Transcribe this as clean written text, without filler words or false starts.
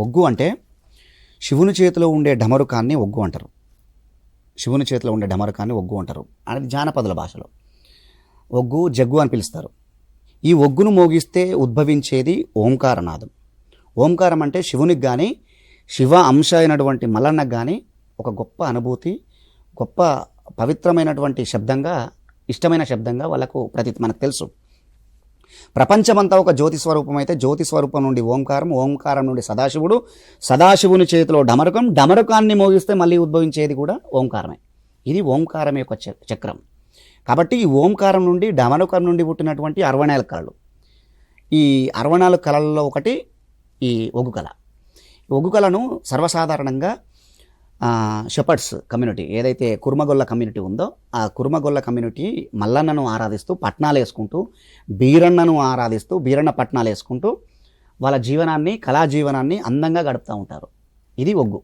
ఒగ్గు అంటే శివుని చేతిలో ఉండే డమరుకాన్ని ఒగ్గు అంటారు. శివుని చేతిలో ఉండే డమరుకాన్ని ఒగ్గు అంటారు అనేది జానపదుల భాషలో. ఒగ్గు జగ్గు అని పిలుస్తారు. ఈ ఒగ్గును మోగిస్తే ఉద్భవించేది ఓంకారనాదం. ఓంకారం అంటే శివునికి కానీ శివ అంశ అయినటువంటి మల్లన్నకు కానీ ఒక గొప్ప అనుభూతి, గొప్ప పవిత్రమైనటువంటి శబ్దంగా, ఇష్టమైన శబ్దంగా వాళ్ళకు మనకు తెలుసు. ప్రపంచమంతా ఒక జ్యోతి స్వరూపం అయితే జ్యోతి స్వరూపం నుండి ఓంకారం, ఓంకారం నుండి సదాశివుడు, సదాశివుని చేతిలో డమరుకం, డమరుకాన్ని మోగిస్తే మళ్ళీ ఉద్భవించేది కూడా ఓంకారమే. ఇది ఓంకారం యొక్క చక్రం. కాబట్టి ఈ ఓంకారం నుండి డమరుకం నుండి పుట్టినటువంటి 64 కళలు. ఈ 64 కళల్లో ఒకటి ఈ ఒగ్గు కళ. ఒగ్గు కళను సర్వసాధారణంగా షెపర్డ్స్ కమ్యూనిటీ, ఏదైతే కుర్మగొల్ల కమ్యూనిటీ ఉందో ఆ కుర్మగొల్ల కమ్యూనిటీ మల్లన్నను ఆరాధిస్తూ పట్నాలు వేసుకుంటూ, బీరన్నను ఆరాధిస్తూ బీరన్న పట్నాలు వేసుకుంటూ వాళ్ళ జీవనాన్ని, కళా జీవనాన్ని అందంగా గడుపుతూ ఉంటారు. ఇది ఒగ్గు.